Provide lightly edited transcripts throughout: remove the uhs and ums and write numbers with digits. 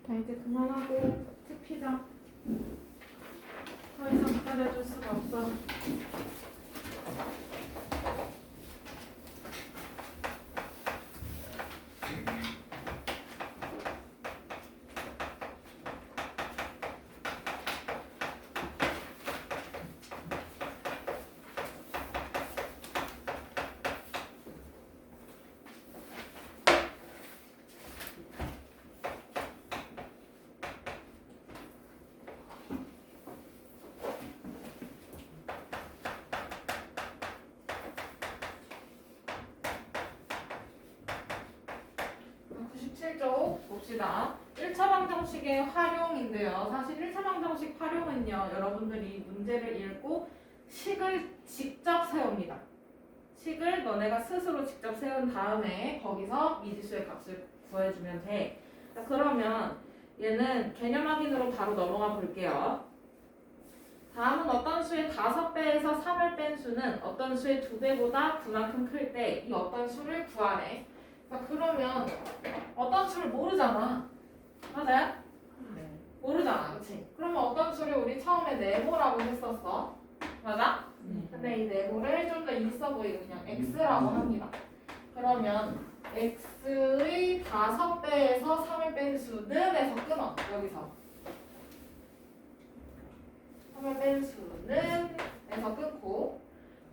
자, 이제 그만하고 피자. 더 이상 기다려줄 수가 없어. 쪽 봅시다. 1차 방정식의 활용인데요. 사실 1차 방정식 활용은요. 여러분들이 문제를 읽고 식을 직접 세웁니다. 식을 너네가 스스로 직접 세운 다음에 거기서 미지수의 값을 구해주면 돼. 자, 그러면 얘는 개념 확인으로 바로 넘어가 볼게요. 다음은 어떤 수의 5배에서 3을 뺀 수는 어떤 수의 2배보다 그만큼 클 때 이 어떤 수를 구하래. 자, 그러면 어떤 수를 모르잖아. 맞아요? 네. 모르잖아. 그치? 그러면 어떤 수를 우리 처음에 네모라고 했었어. 맞아? 근데 이 네모를 좀 더 있어 보이고 그냥 x라고 합니다. 그러면 x의 5배에서 3을 뺀 수는 에서 끊어. 여기서 3을 뺀 수는 에서 끊고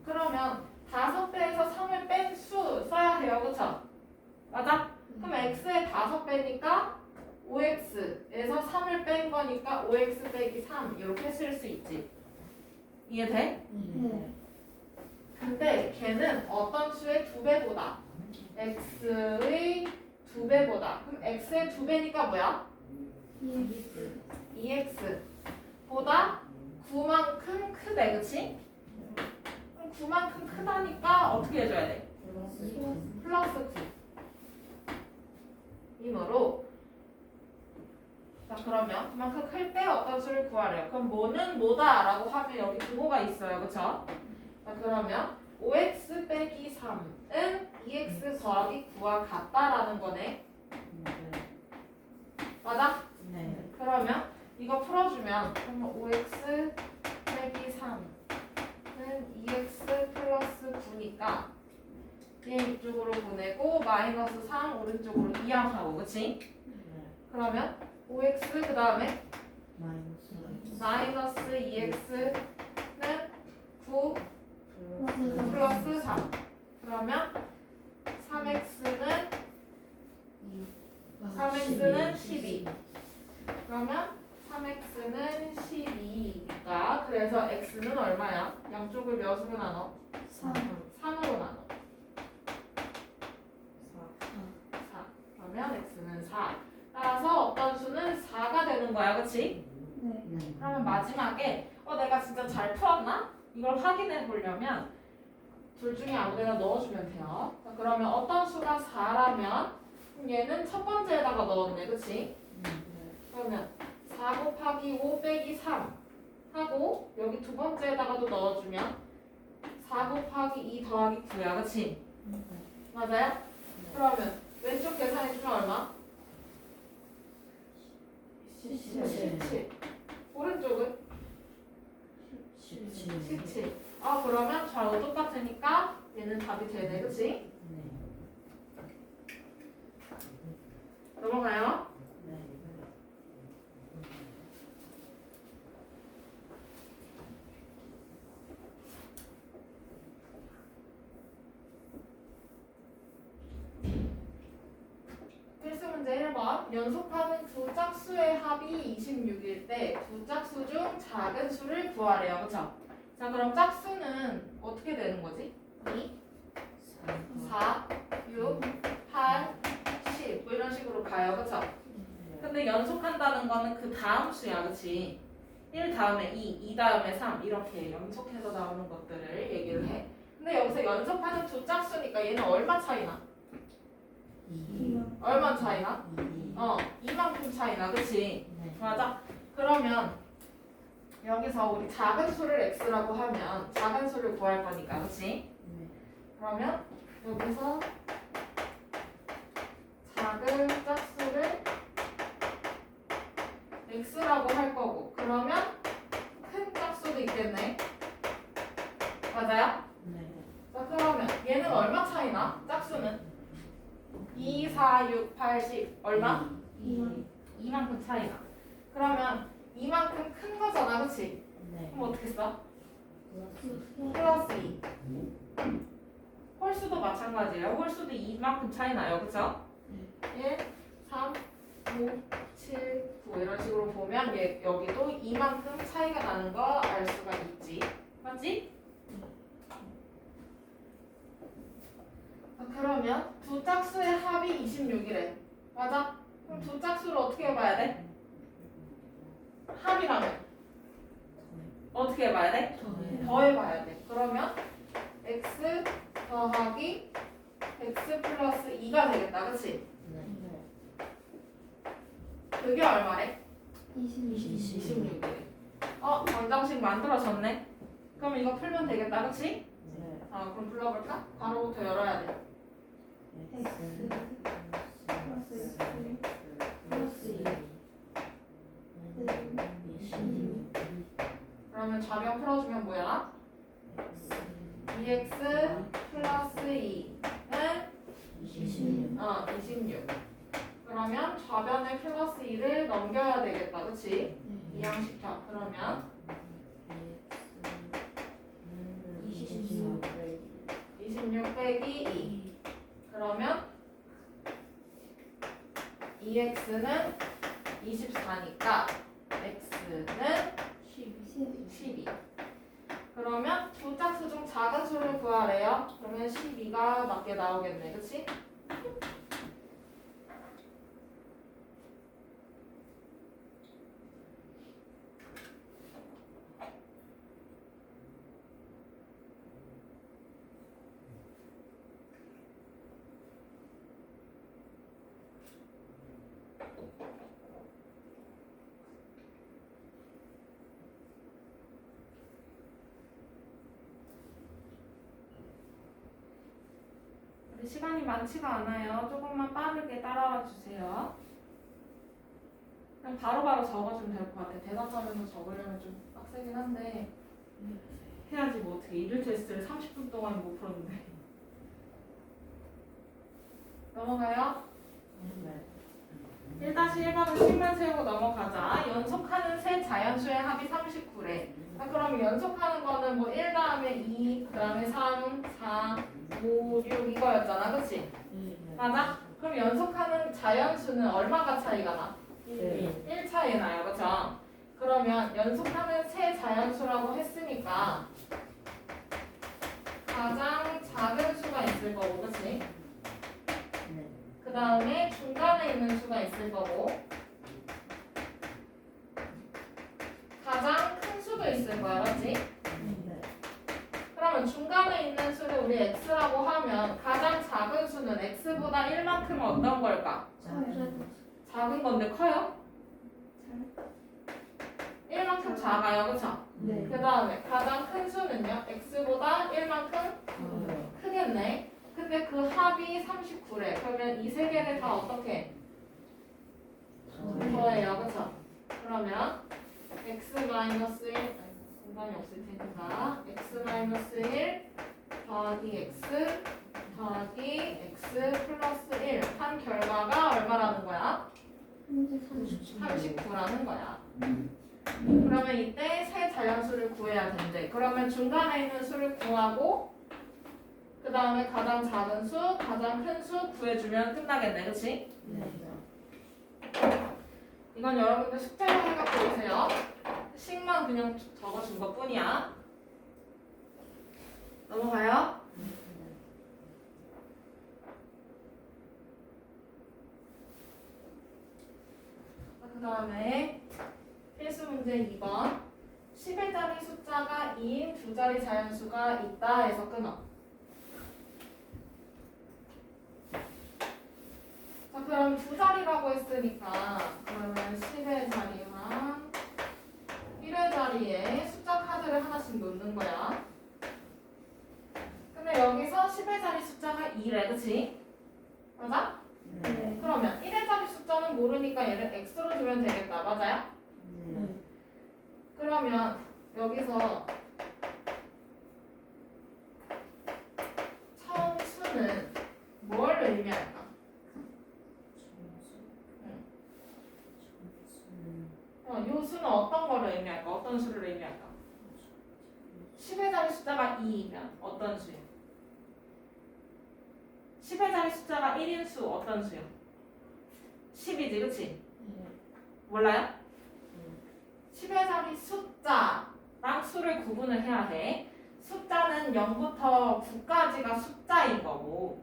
그러면 5배에서 3을 뺀 수 써야 해요. 그쵸? 맞아? 그럼 x의 5배니까 5x에서 3을 뺀 거니까 5x 빼기 3 이렇게 쓸 수 있지. 이해돼? 네. 근데 걔는 어떤 수의 2배보다 x의 2배보다 그럼 x의 2배니까 뭐야? 2x보다 9만큼 크대. 그치? 그럼 9만큼 크다니까 어떻게 해줘야 돼? 플러스 9 이므로 자 그러면 그만큼 클 때 어떤 수를 구하래요. 그럼 뭐는 뭐다 라고 하면 여기 부호가 있어요. 그쵸? 자 그러면 5x 빼기 3은 2x 더하기 9와 같다라는 거네. 맞아? 네. 그러면 이거 풀어주면 그러면 5x 빼기 3은 2x 플러스 9니까 얘 이쪽으로 보내고 마이너스 3 오른쪽으로 이항하고 그치? 그러면 5x 그 다음에 마이너스 2x는 9 플러스 3 그러면 3x는 12 그러면 3x는 12니까 그래서 x는 얼마야? 양쪽을 몇으로 나눠? 3으로 나눠 4 그러면 x는 4 따라서 어떤 수는 4가 되는 거야. 그치? 그러면 마지막에 내가 진짜 잘 풀었나? 이걸 확인해 보려면 둘 중에 아무데나 넣어주면 돼요. 자, 그러면 어떤 수가 4라면 얘는 첫 번째에다가 넣었네. 그치? 그러면 4 곱하기 5 빼기 3 하고 여기 두 번째에다가도 넣어주면 4 곱하기 2 더하기 9야. 그치? 맞아요? 그러면 왼쪽 계산해주면 얼마? 17 오른쪽은? 17 그러면 좌우 똑같으니까 얘는 답이 되네. 그치? 넘어가요. 필수 문제 1번 연속하는 두 짝수의 합이 26일 때 두 짝수 중 작은 수를 구하래요. 그쵸? 자 그럼 짝수는 어떻게 되는 거지? 2, 4, 6, 8, 10 뭐 이런 식으로 가요. 그쵸? 근데 연속한다는 거는 그 다음 수야. 그치? 1 다음에 2, 2 다음에 3 이렇게 연속해서 나오는 것들을 얘기를 해. 근데 여기서 연속하는 두 짝수니까 얘는 얼마 차이나? 얼마 차이나? 이만큼 차이나. 그치? 맞아? 그러면 여기서 우리 작은 수를 x라고 하면 작은 수를 구할 거니까. 그치? 그러면 여기서 작은 짝수를 80 얼마? 2만큼 차이나. 그러면 이만큼 큰 거잖아, 그치? 그럼 어떻게 써? 플러스 2. 홀수도 마찬가지예요. 홀수도 이만큼 차이 나요, 그쵸? 1, 3, 5, 7, 9 이런 식으로 보면 여기도 이만큼 차이가 나는 거 알 수가 있지. 맞지? 그러면 두 짝수의 합이 26이래. 맞아? 그럼 두 짝수를 어떻게 해봐야 돼? 합이라면 어떻게 해봐야 돼? 더해봐야 돼. 그러면 x 더하기 x 플러스 2가 되겠다. 그치? 그게 얼마래? 26이래. 방정식 만들어졌네. 그럼 이거 풀면 되겠다. 그치? 그럼 불러볼까? 바로부터 열어야 돼. 그러면 좌변 풀어주면 뭐야? 2x 플러스 2는 26. 그러면 좌변에 플러스 2를 넘겨야 되겠다. 그치? 이항시켜. 그러면 26 빼기 2. 그러면 2x는 24니까 x는 12. 그러면 두 짝수 중 작은 수를 구하래요. 그러면 12가 맞게 나오겠네. 그치? 시간이 많지가 않아요. 조금만 빠르게 따라와 주세요. 그냥 바로바로 적어주면 될 것 같아. 대답하면서 적으려면 좀 빡세긴 한데 해야지 뭐 어떻게 일일 테스트를 30분 동안 못 풀었는데. 넘어가요? 1-1번은 식만 세우고 넘어가자. 연속하는 세 자연수의 합이 39래. 그럼 연속하는 거는 뭐 1 다음에 2, 그 다음에 3, 4, 5, 6 이거였잖아. 그치? 맞아? 그럼 연속하는 자연수는 얼마가 차이가 나? 1 차이 나요. 그쵸? 그러면 연속하는 세 자연수라고 했으니까 가장 작은 수가 있을 거고, 그치? 그 다음에 중간에 있는 수가 있을 거고 가장 큰 수도 있을 거야. 맞지? 그러면 중간에 있는 수를 우리 x라고 하면 가장 작은 수는 x보다 1만큼 어떤 걸까? 작은 건데 커요? 1만큼 작아요. 그쵸? 그 다음에 가장 큰 수는요? x보다 1만큼 크겠네. 근데 그 합이 39래. 그러면 이 세 개를 다 어떻게 더해요? 그쵸? 그러면 x-1 공간이 없을 테니까 x-1 더하기 x 더하기 x 플러스 1 한 결과가 얼마라는 거야? 39라는 거야. 그러면 이때 세 자연수를 구해야 된대. 그러면 중간에 있는 수를 구하고 그 다음에 가장 작은 수, 가장 큰 수 구해주면 끝나겠네. 그치? 이건 여러분들 숙제로 해갖고 오세요. 식만 그냥 적어준 것 뿐이야. 넘어가요? 그 다음에 필수 문제 2번 10의 자리 숫자가 2인 두 자리 자연수가 있다 해서 끊어. 자, 그럼 두 자리라고 했으니까 그러면 10의 자리랑 1의 자리에 숫자 카드를 하나씩 놓는 거야. 근데 여기서 10의 자리 숫자가 2래, 그치? 맞아? 그러면 1의 자리 숫자는 모르니까 얘를 x로 주면 되겠다. 맞아요? 그러면 여기서 처음 수는 뭘 의미할까? 요 수는 어떤 거를 의미할까? 어떤 수를 의미할까? 10의 자리 숫자가 2이면 어떤 수요? 10의 자리 숫자가 1인 수 어떤 수요? 10이지, 그치? 몰라요? 10의 자리 숫자랑 수를 구분을 해야 해. 숫자는 0부터 9까지가 숫자인 거고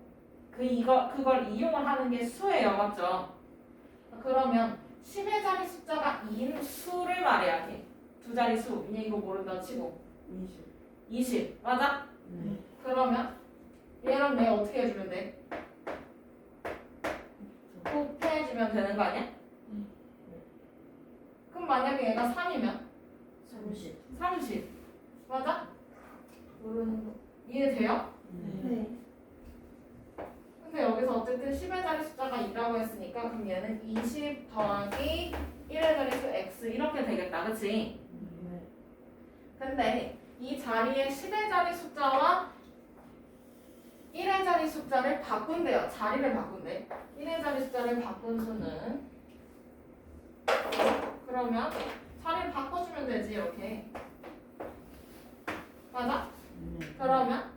그걸 이용을 하는 게 수예요, 맞죠? 그러면 10의 자리 숫자가 2인 수를 말해야 돼. 두 자리 수. 그냥 이거 모른다 치고 20 맞아? 그러면 얘랑 내가 어떻게 해주면 돼? 곱해주면 되는 거 아니야? 그럼 만약에 얘가 3이면 30 맞아? 모르는 거 이해돼요? 근데 여기서 어쨌든 10의 자리 숫자가 2라고 했으니까 그럼 얘는 20 더하기 1의 자리 수 x 이렇게 되겠다, 그치? 근데 이 자리에 10의 자리 숫자와 1의 자리 숫자를 바꾼대요. 자리를 바꾼대. 1의 자리 숫자를 바꾼 수는 그러면 자리를 바꿔주면 되지, 이렇게. 맞아? 그러면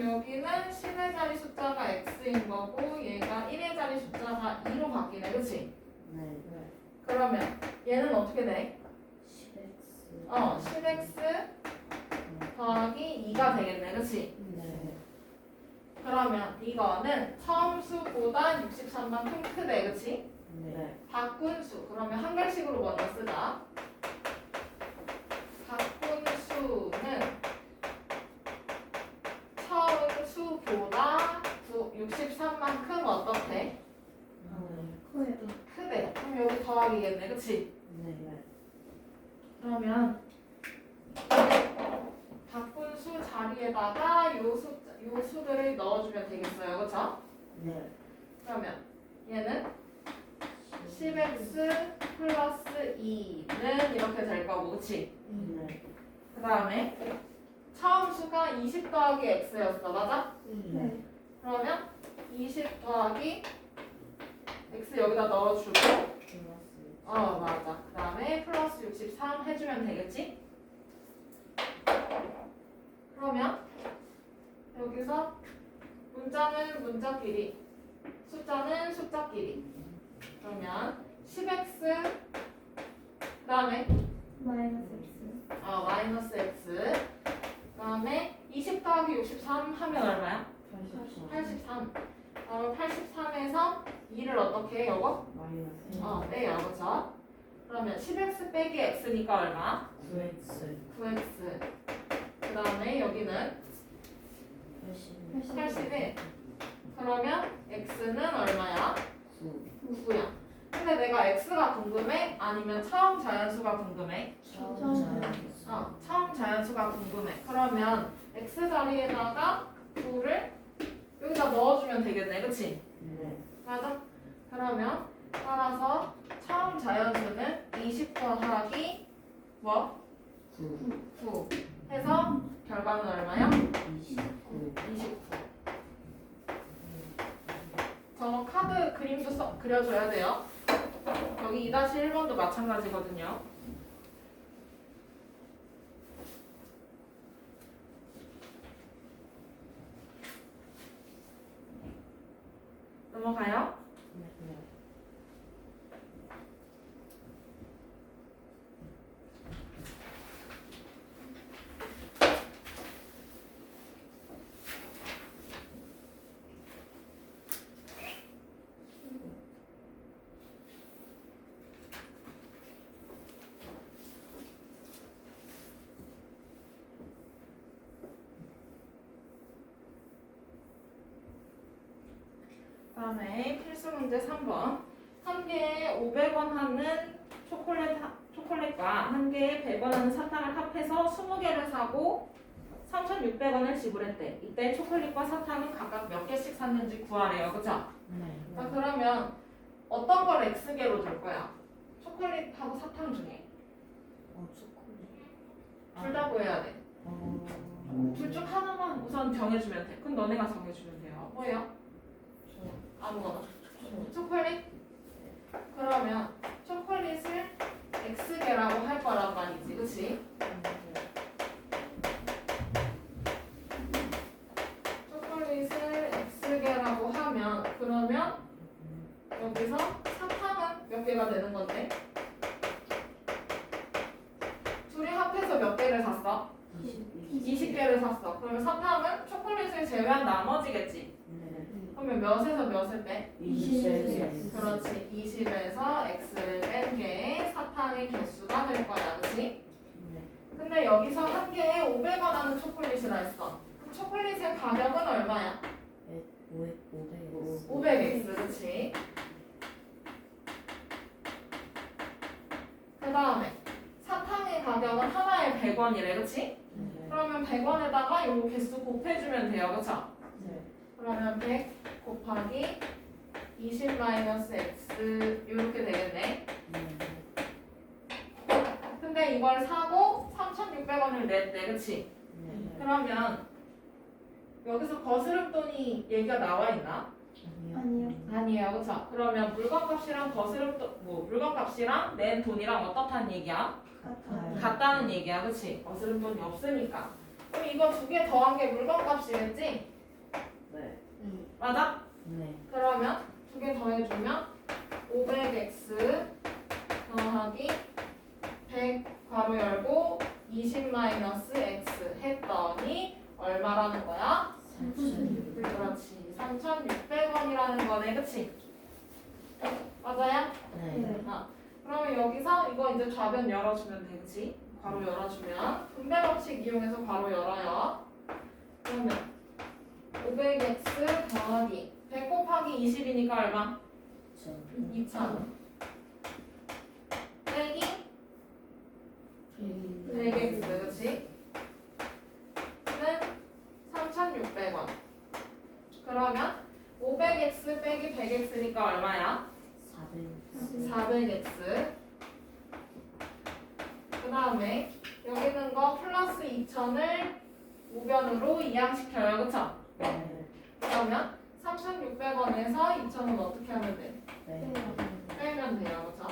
여기는 10의 자리 숫자가 x인 거고 얘가 1의 자리 숫자가 2로 바뀌네, 그치? 그러면 얘는 어떻게 돼? 10x 더하기 2가 되겠네, 그치? 그러면 이거는 처음 수보다 63만큼 크대, 그치? 바꾼 수. 그러면 한글식으로 먼저 쓰자. 바꾼 수는 처음 수보다 63만큼 어떻대? 크대. 그럼 여기 더하기겠네, 그치? 그러면 바꾼 수 자리에다가 요 수들을 넣어주면 되겠어요, 그쵸? 그러면 얘는 10x 플러스 2는 이렇게 될 거고, 그치? 그 다음에 처음 수가 20 더하기 x였어, 맞아? 그러면 20 더하기 x 여기다 넣어주고 맞아. 그 다음에 플러스 63 해주면 되겠지? 그러면 여기서 문자는 문자끼리 숫자는 숫자끼리 그러면 10x 그 다음에 마이너스 x 그 다음에 20 더하기 63 하면 얼마야? 83 83에서 2를 어떻게 해, 요거? 빼요, 그쵸? 그러면 10x 빼기 x니까 얼마? 9x 그 다음에 여기는 81 그러면 x는 얼마야? 9야. 근데 내가 x가 궁금해? 아니면 처음 자연수가 궁금해? 처음 자연수가 궁금해. 그러면 x 자리에다가 9를 여기다 넣어주면 되겠네, 그치? 맞아? 그러면 따라서 처음 자연수는 20 더하기 9 해서 결과는 얼마야? 29. 저 카드 그림도 그려줘야 돼요. 여기 2-1번도 마찬가지거든요. 넘어가요? 다음에 필수 문제 3번. 한 개에 500원 하는 초콜릿과 한 개에 100원 하는 사탕을 합해서 20개를 사고 3,600원을 지불했대. 이때 초콜릿과 사탕은 각각 몇 개씩 샀는지 구하래요. 그쵸? 자, 그러면 어떤 걸 X개로 줄 거야? 초콜릿하고 사탕 중에. 둘 다 구해야 돼. 둘 중 하나만 우선 정해주면 돼. 그럼 너네가 정해주면 돼요. 뭐예요? 아무거나. 초콜릿? 그러면 초콜릿을 X개라고 할 거란 말이지, 그치? 초콜릿을 X개라고 하면 그러면 여기서 사탕은 몇 개가 되는 건데? 둘이 합해서 몇 개를 샀어? 20개를 샀어. 그러면 사탕은 초콜릿을 제외한 나머지겠지? 그러면 몇에서 몇을 빼? 20. 그렇지. 20에서 x를 뺀 게 사탕의 개수가 될 거야. 그치? 근데 여기서 한 개에 500원 하는 초콜릿이라 했어. 그럼 초콜릿의 가격은 얼마야? 500x. 그치? 그 다음에 사탕의 가격은 하나에 100원이래. 그치? 그러면 100원에다가 요 개수 곱해주면 돼요. 그쵸? 그러면 100 곱하기 20 마이너스 x 이렇게 되겠네. 근데 이걸 사고 3,600원을 냈대. 그치? 그러면 여기서 거스름돈이 얘기가 나와 있나? 아니요. 아니에요. 그쵸? 그러면 물건값이랑 물건값이랑 낸 돈이랑 어떻다는 얘기야? 같다는 얘기야. 그치? 거스름돈이 없으니까. 그럼 이거 두 개 더한 게 물건값이겠지? 맞아? 그러면 두 개 더해주면 500x 더하기 100 괄호 열고 20 마이너스 x 했더니 얼마라는 거야? 3,600. 그렇지. 3,600원이라는 거네. 그치? 맞아요? 그러면 여기서 이거 이제 좌변 열어주면 되지? 괄호 열어주면 분배 법칙 이용해서 괄호 열어요. 그러면 500x 더하기 100 곱하기 20이니까 얼마? 2,000 빼기 100x 그치? 는 3,600원. 그러면 500x 빼기 100x니까 얼마야? 400x. 그 다음에 여기 있는 거 플러스 2,000을 우변으로 이항시켜요. 그쵸? 그러면 3,600원에서 2,000원 어떻게 하면 돼? 빼면 돼요. 그쵸?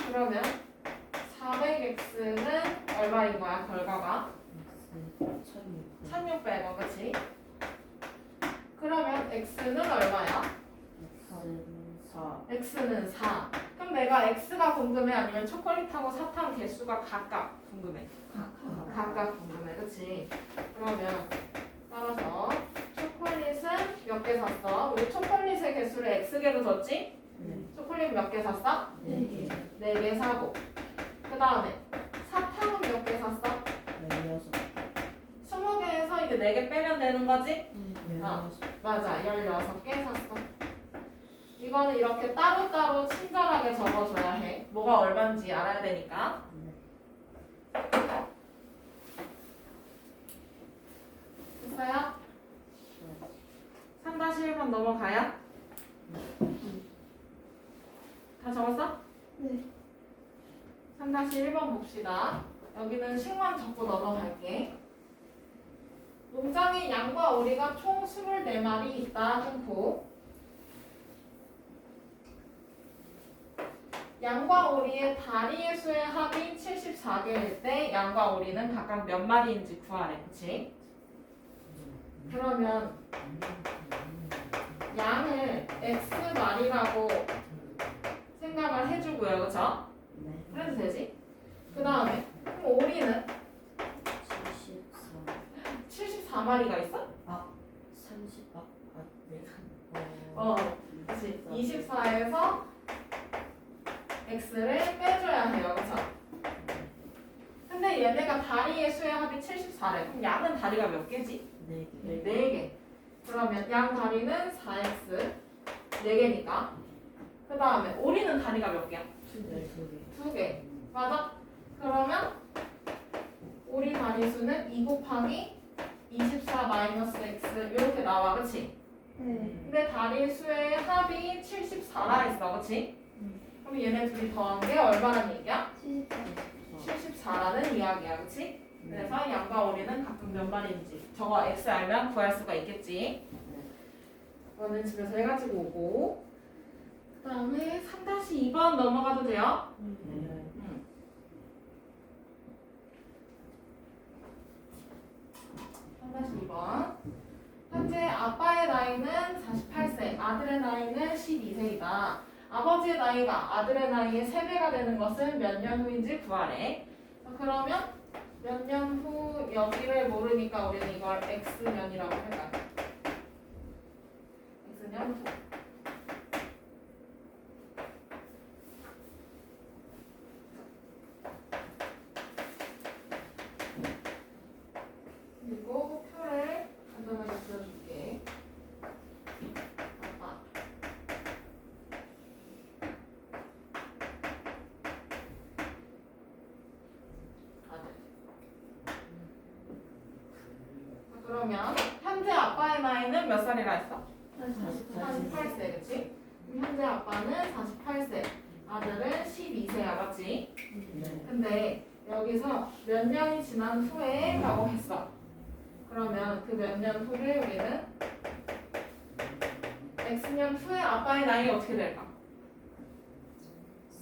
그러면 400x는 얼마인 거야? 결과가? 1,600원. 그치? 그러면 x는 얼마야? x는 4. 그럼 내가 x가 궁금해? 아니면 초콜릿하고 사탕 개수가 각각 궁금해? 각각 궁금해. 그치? 그러면 따라서 초콜릿은 몇 개 샀어? 우리 초콜릿의 개수를 x개로 줬지? 초콜릿 몇 개 샀어? 4개 사고. 그 다음에 사탕은 몇 개 샀어? 20개에서 이제 4개 빼면 되는 거지? 맞아. 16개 샀어. 이거는 이렇게 따로따로 친절하게 적어줘야 해. 뭐가 얼마인지 알아야 되니까. 됐어요? 3-1번 넘어가요? 다 적었어? 네. 3-1번 봅시다. 여기는 식만 적고 넘어갈게. 농장에 양과 오리가 총 24마리 있다. 끊고 양과 오리의 다리의 수의 합이 74개일 때 양과 오리는 각각 몇 마리인지 구하래. 그치? 그러면 양을 X마리라고 생각을 해주고요. 그쵸? 그래도 되지? 그 다음에 오리는 74마리가 있어? 그치? 24에서 X를 빼줘야 해요. 그쵸? 근데 얘네가 다리의 수의 합이 74래. 그럼 양은 다리가 몇 개지? 4개. 그러면 양 다리는 4X 4개니까. 그 다음에 오리는 다리가 몇 개야? 2개. 맞아? 그러면 오리 다리 수는 2 곱하기 24 마이너스 X 이렇게 나와. 그치? 근데 다리 수의 합이 74라 했어. 그치? 그럼 얘네 둘이 더한 게 얼마란 얘기야? 74. 74라는 이야기야, 그치? 그래서 양과 오리는 각각 몇 마리인지 저거 x 알면 구할 수가 있겠지. 이거는 집에서 해가지고 오고 그 다음에 3-2번 넘어가도 돼요? 3-2번. 현재 아빠의 나이는 48세, 아들의 나이는 12세이다. 아버지의 나이가 아들의 나이의 3배가 되는 것은 몇 년 후인지 구하래. 그러면 몇 년 후 여기를 모르니까 우리는 이걸 x년이라고 할까요? x년 후. 그리고 표를 간단하게 그려줄게. 아빠. 아들. 자, 그러면 현재 아빠의 나이는 몇 살이라 했어? 48세, 그치? 그럼 현재 아빠는 48세, 아들은 12세야, 맞지? 근데 여기서 몇 년이 지난 후에 라고 했어. 그러면 그 몇 년 후를 우리는 x년 후에 아빠의 나이 어떻게 될까?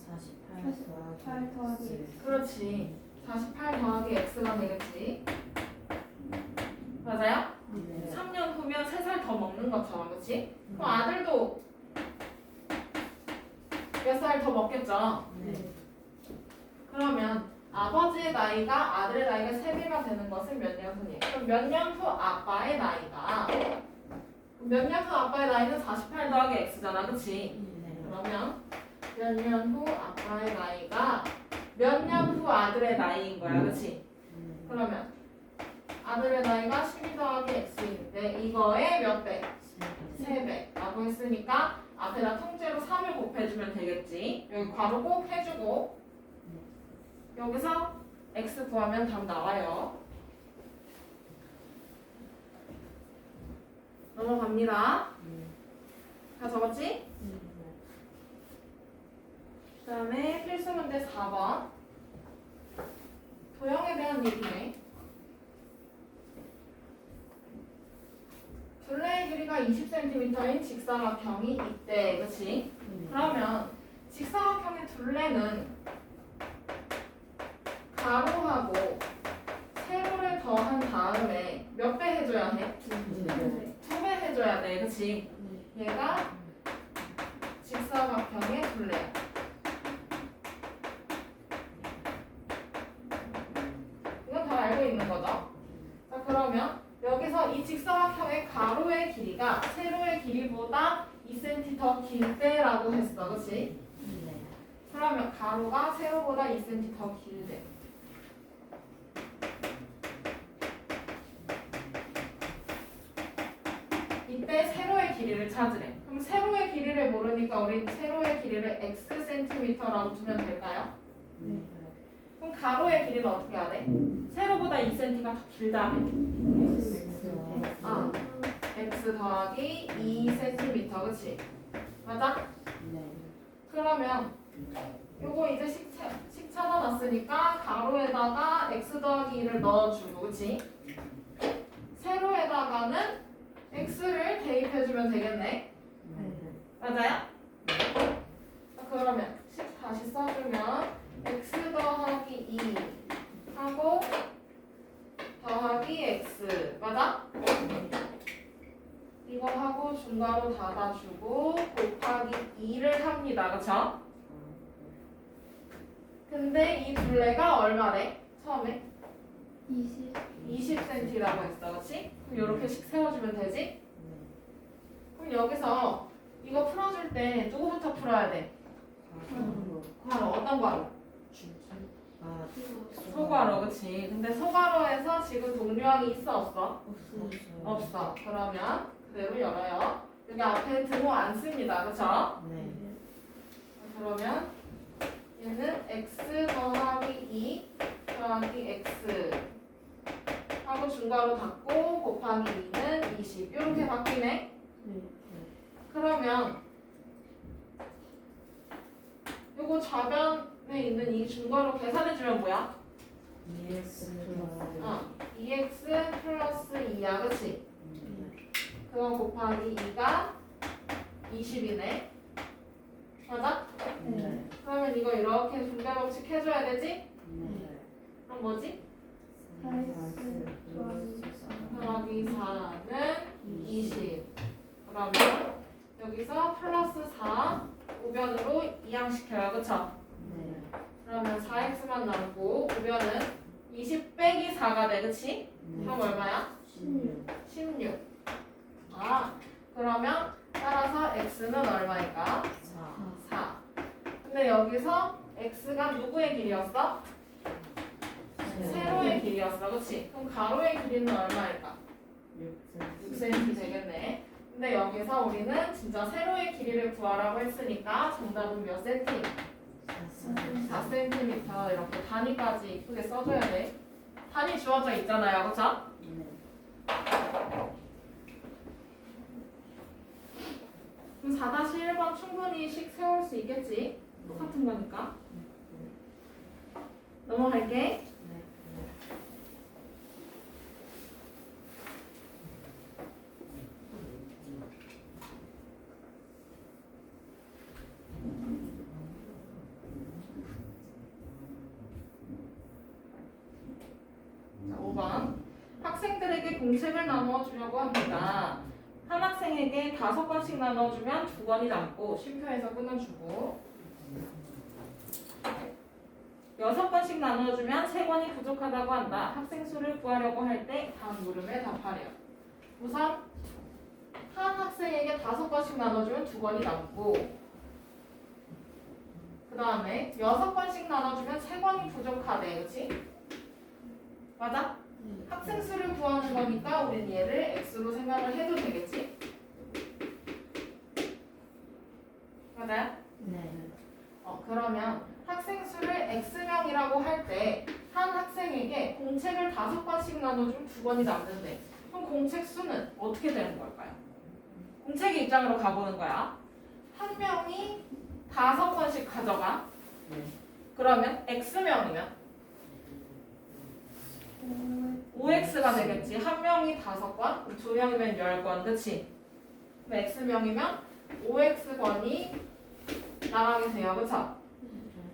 48 더하기 그렇지. 48 더하기 x가 되겠지. 맞아요? 3년 후면 3살 더 먹는 것처럼, 그치? 그럼 아들도 몇 살 더 먹겠죠? 그러면 아버지의 나이가 아들의 나이가 3배가 되는 것은 몇 년 후니? 그럼 몇 년 후 아빠의 나이가 몇 년 후 아빠의 나이는 48 더하기 x잖아, 그치? 그러면 몇 년 후 아빠의 나이가 몇 년 후 아들의 나이인 거야, 그치? 그러면 아들의 나이가 12 더하기 x인데 이거의 몇 배? 3배라고 했으니까 앞에다 통째로 3을 곱해주면 되겠지. 여기 괄호 꼭 해주고 여기서 x 구하면 답 나와요. 넘어갑니다. 다 적었지? 그 다음에 필수 문제 4번. 도형에 대한 얘기네. 둘레의 길이가 20cm인 직사각형이 있대. 그치? 그러면 직사각형의 둘레는 가로하고 세로를 더한 다음에 몇 배 해줘야 해? 2배 해줘야 돼. 그치? 얘가 직사각형의 둘레야. 이건 다 알고 있는 거죠? 자, 그러면 여기서 이 직사각형의 가로의 길이가 세로의 길이보다 2cm 더 길 때라고 했어. 그치? 그러면 가로가 세로보다 2cm 더 길대. 이때 세로의 길이를 찾으래. 그럼 세로의 길이를 모르니까 우리 세로의 길이를 xcm라고 두면 될까요? 그럼 가로의 길이는 어떻게 해야 돼? 세로보다 2cm가 더 길다. 아, x 더하기 2cm, 그치? 맞아? 그러면 요거 이제 식 찾아놨으니까 가로에다가 x 더하기 2를 넣어주고, 그치? 세로에다가는 x를 대입해주면 되겠네. 맞아요? 자, 그러면 식 다시 써주면 x 더하기 2 하고 더하기 x 맞아? 이거 하고 중괄호 닫아주고 곱하기 2를 합니다. 그쵸? 근데 이 둘레가 얼마래? 처음에? 20cm라고 했어. 그치? 그럼 이렇게씩 세워주면 되지? 그럼 여기서 이거 풀어줄 때 누구부터 풀어야 돼? 괄호. 어떤 괄호? 소괄호. 그치? 근데 소괄호에서 지금 동류항이 있어 없어? 없어. 그러면 그대로 열어요. 여기 앞에 등호 안 씁니다. 그쵸? 그러면 얘는 x 더하기 2 더하기 x 하고 중괄호 닫고 곱하기 2는 20 이렇게 바뀌네. 그러면 요거 요거 좌변에 있는 이 증거로 계산해주면 뭐야? EX 플러스 2x 플러스 2야, 그치? 그거 곱하기 2가 20이네. 맞아? 네. 그러면 이거 이렇게 분배 법칙 해줘야 되지? 네. 그럼 뭐지? 4x 더하기 4는 20. 그러면 여기서 플러스 4 우변으로 이항시켜요. 그쵸? 네. 그러면 4x만 남고 우변은 20 빼기 4가 돼. 그치? 그럼 얼마야? 16. 그러면 따라서 x는 얼마일까? 4. 근데 여기서 x가 누구의 길이였어? 세로의 길이였어. 그치? 그럼 가로의 길이는 얼마일까? 6cm 되겠네. 근데 여기서 우리는 진짜 세로의 길이를 구하라고 했으니까 정답은 몇 cm? 4cm. 이렇게 단위까지 이쁘게 써줘야 돼. 단위 주어져 있잖아요. 그쵸? 그럼 4-1번 충분히 식 세울 수 있겠지? 똑같은 거니까. 넘어갈게. 자, 5번. 학생들에게 공책을 나누어 주려고 합니다. 한 학생에게 5권씩 나눠주면 2권이 남고 쉼표에서 끊어주고 6권씩 나눠주면 3권이 부족하다고 한다. 학생 수를 구하려고 할 때 다음 물음에 답하래요. 우선 한 학생에게 5권씩 나눠주면 2권이 남고 그 다음에 6권씩 나눠주면 3권이 부족하대. 그치? 맞아? 학생 수를 구하는 거니까 우린 얘를 x로 생각을 해도 되겠지? 맞아요? 그러면 학생 수를 x명이라고 할 때 한 학생에게 공책을 5권씩 나눠주면 2권이 남는데 그럼 공책 수는 어떻게 되는 걸까요? 공책의 입장으로 가보는 거야. 한 명이 5권씩 가져가. 그러면 x명이면 5x가 되겠지. 한 명이 5권, 2명이면 10권, 그치? 그럼 x명이면 5x권이 나가게 돼요, 그쵸?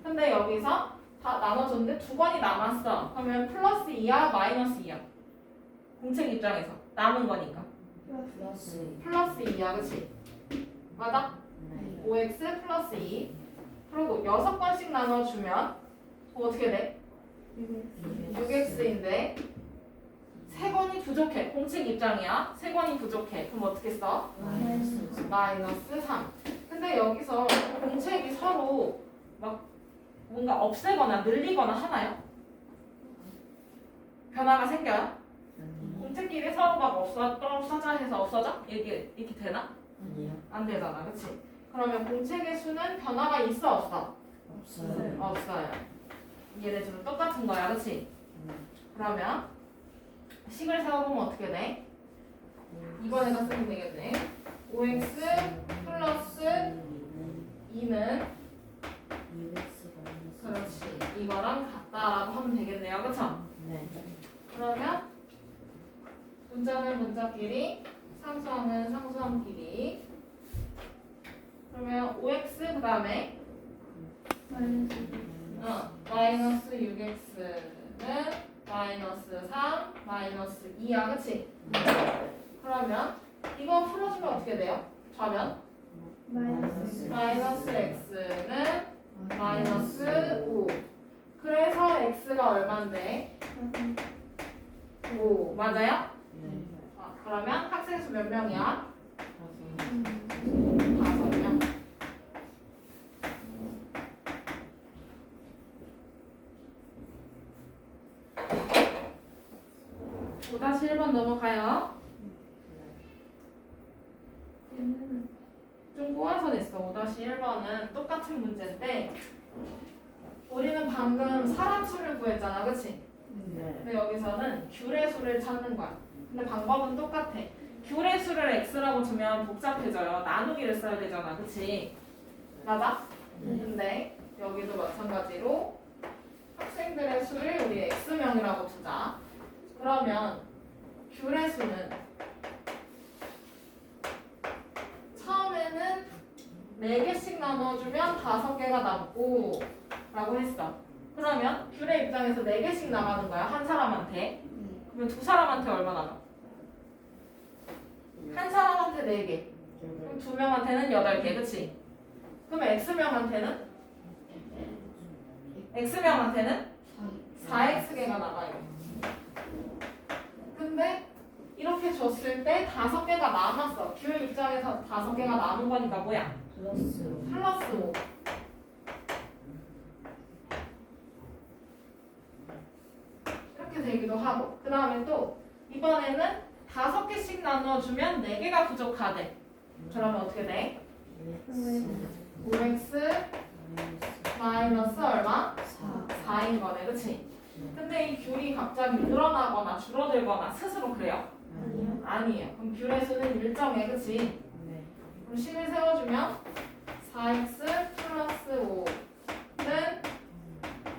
근데 여기서 다 나눠줬는데 2권이 남았어. 그러면 플러스 2야, 마이너스 2야? 공책 입장에서 남은 거니까 플러스 2야, 그치? 맞아? 5x 플러스 2. 그리고 6권씩 나눠주면 어떻게 돼? 6x인데 3권이 부족해. 공책 입장이야. 3권이 부족해. 그럼 어떻게 써? 마이너스 3. 근데 여기서 공책이 서로 막 뭔가 없애거나 늘리거나 하나요? 변화가 생겨요? 공책끼리 서로 막 없어져 해서 없어져? 이렇게 되나? 안 되잖아. 그치? 그러면 공책의 수는 변화가 있어 없어? 없어요. 얘네들은 똑같은 거야. 그치? 그러면 식을 세워보면 어떻게 돼? 이번에가 쓰면 되겠네. 5x 플러스 2는 그렇지. 이거랑 같다라고 하면 되겠네요. 그쵸? 그러면 문자는 문자끼리, 상수항은 상수항끼리. 그러면 5x 그 다음에 마이너스 6x는 마이너스 3, 마이너스 2야, 그치? 그러면 이거 풀어주면 어떻게 돼요? 좌변? 마이너스 x는 마이너스 5. 그래서 x가 얼만데? 5. 맞아요? 그러면 학생 수 몇 명이야? 5명. 다시 1번 넘어가요. 좀 꼬아서 냈어. 5-1번은 똑같은 문제인데 우리는 방금 사람 수를 구했잖아. 그치? 근데 여기서는 귤의 수를 찾는 거야. 근데 방법은 똑같아. 귤의 수를 x라고 주면 복잡해져요. 나누기를 써야 되잖아. 그치? 맞아? 근데 여기 여기도 마찬가지로 학생들의 수를 우리 X명이라고 두자. 그러면 귤의 수는 처음에는 4개씩 나눠주면 5개가 남고 라고 했어. 그러면 귤의 입장에서 4개씩 나가는 거야. 한 사람한테. 그러면 두 사람한테 얼마 남아? 한 사람한테 4개. 그럼 두 명한테는 8개. 그치? 그럼 X명한테는? X명한테는 4X개가 나가요. 근데 이렇게 줬을 때 5개가 남았어. 귤 입장에서 5개가 남은 거니까 뭐야? 플러스 5. 이렇게 되기도 하고. 그 다음에 또 이번에는 5개씩 나눠주면 4개가 부족하대. 그러면 어떻게 돼? 5x 마이너스 얼마? 4인 거네. 그치? 근데 이 귤이 갑자기 늘어나거나 줄어들거나 스스로 그래요? 아니에요. 그럼 귤의 수는 일정해. 그치? 그럼 식을 세워주면 4x 플러스 5는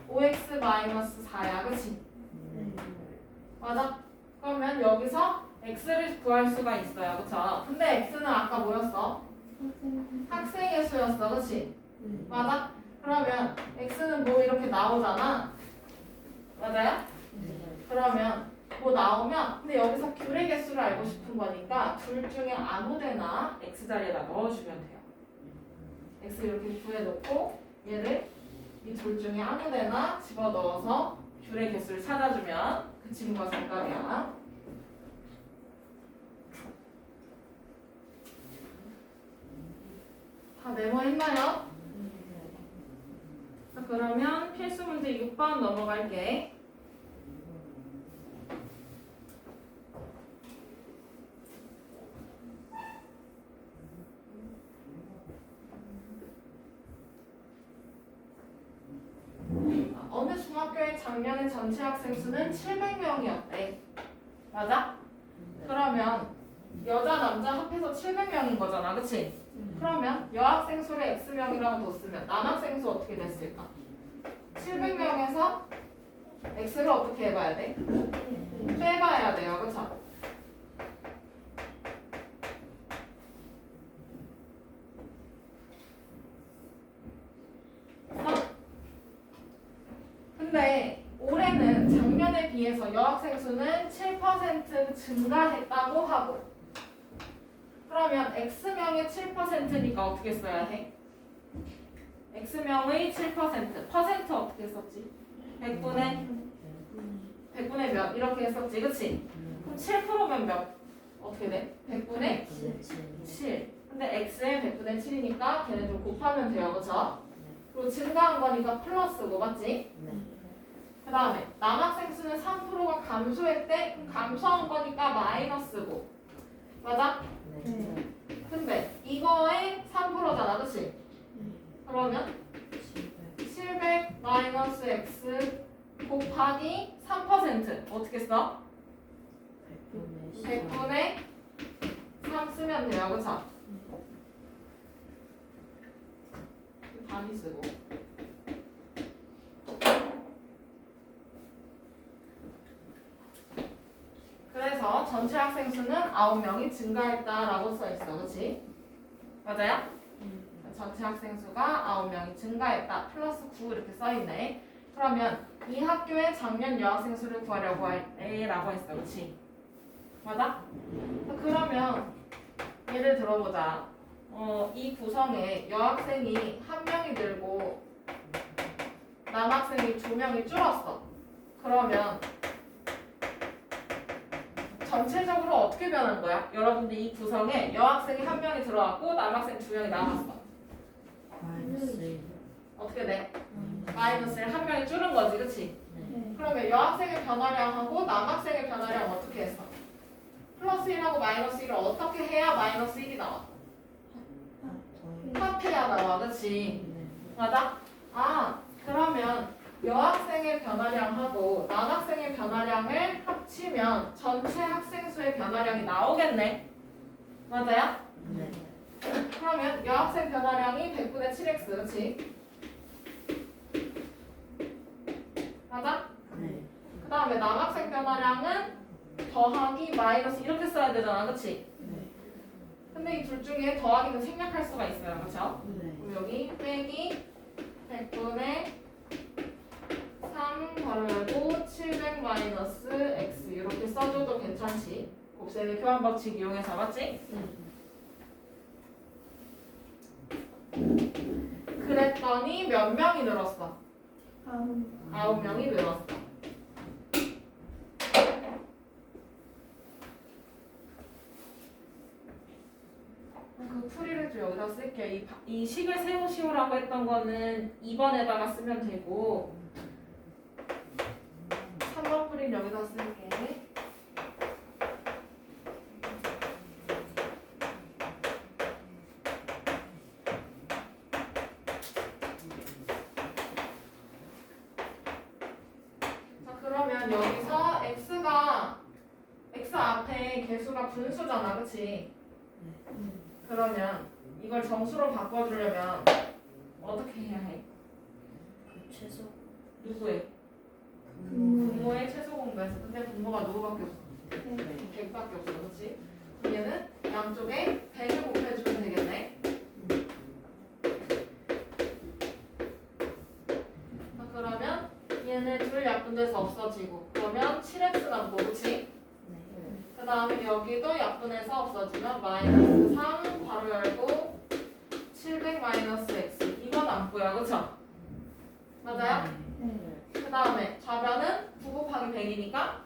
5x 마이너스 4야. 그치? 맞아? 그러면 여기서 x를 구할 수가 있어요. 그쵸? 근데 x는 아까 뭐였어? 학생의 수였어. 그치? 맞아? 그러면 x는 뭐 이렇게 나오잖아. 맞아요? 그러면 뭐 나오면 근데 여기서 귤의 개수를 알고 싶은 거니까 둘 중에 아무 데나 x 자리에다 넣어주면 돼요. x 이렇게 구해놓고 얘를 이 둘 중에 아무 데나 집어넣어서 귤의 개수를 찾아주면 그 친구가 정답이야. 다 메모했나요? 자, 그러면 필수 문제 6번 넘어갈게. 어느 중학교의 작년에 전체 학생 수는 700명이었대. 맞아? 그러면 여자 남자 합해서 700명인 거잖아. 그치? 그러면 여학생 수를 X명이라고 뒀으면 남학생 수 어떻게 됐을까? 700명에서 X를 어떻게 해봐야 돼? 빼봐야 돼요. 그쵸? 근데 올해는 작년에 비해서 여학생 수는 7% 증가했다고 하고 그러면 X명의 7%니까 어떻게 써야 해? X명의 7% 퍼센트 어떻게 썼지? 100분의 몇 이렇게 했었지. 그치? 그럼 7%면 몇? 어떻게 돼? 100분의 7. 근데 X의 100분의 7이니까 걔네 좀 곱하면 돼요. 그쵸? 그리고 증가한 거니까 플러스고 맞지? 그 다음에 남학생 수는 3%가 감소했대? 그럼 감소한 거니까 마이너스고 맞아? 근데 이거의 3%잖아. 그치? 그러면 700 마이너스 x 곱하기 3% 어떻게 써? 100분의 3 쓰면 돼요. 그쵸? 단위 쓰고 그래서 전체 학생 수는 9명이 증가했다라고 써있어. 그치? 맞아요? 전체 학생 수가 9명이 증가했다. 플러스 9 이렇게 써있네. 그러면 이 학교의 작년 여학생 수를 구하려고 라고 했어. 그치? 맞아? 그러면 예를 들어보자. 이 구성에 여학생이 1명이 늘고 남학생이 2명이 줄었어. 그러면 전체적으로 어떻게 변한 거야? 여러분들 이 구성에 여학생이 1명이 들어왔고 남학생 2명이 남았어. 어떻게 돼? 마이너스를 1명이 줄은 거지. 그치? 그러면 여학생의 변화량하고 남학생의 변화량 어떻게 했어? 플러스 1하고 마이너스 1을 어떻게 해야 마이너스 1이 나와? 합해야 나와. 그치? 맞아? 아 그러면 여학생의 변화량하고 남학생의 변화량을 합치면 전체 학생 수의 변화량이 나오겠네. 맞아요? 그러면 여학생 변화량이 100분의 7x 그치? 맞아? 네. 그 다음에 남학생 변화량은 더하기 마이너스 이렇게 써야 되잖아, 그치? 네. 근데 이 둘 중에 더하기는 생략할 수가 있어요, 그쵸? 네. 그럼 여기 빼기 100분의 3 바로 열고 700 마이너스 x 이렇게 써줘도 괜찮지? 곱셈의 교환 법칙 이용해서 맞지? 그랬더니 몇 명이 늘었어? 9명이 늘었어. 그 풀이를 좀 여기다 쓸게요. 이 식을 세우시오라고 했던 거는 2번에다가 쓰면 되고 3번 풀이는 여기다 쓸게. 자, 그러면 여기서 x 앞에 개수가 분수잖아, 그치? 그러면 이걸 정수로 바꿔주려면 어떻게 해야 해? 그 최소 누구의? 분모의 최소 공배수. 근데 분모가 누구밖에 없어? 네. 100밖에 없어, 그렇지? 얘는 양쪽에 100을 곱해주면 되겠네. 자, 그러면 얘는 둘 약분돼서 없어지고 그러면 7x 남고, 그렇지? 그 다음에 여기도 약분해서 없어지면 마이너스 3 괄호 열고 700 마이너스 x 이건 남고요, 그쵸? 맞아요? 그 다음에 좌변은 9 곱하기 100이니까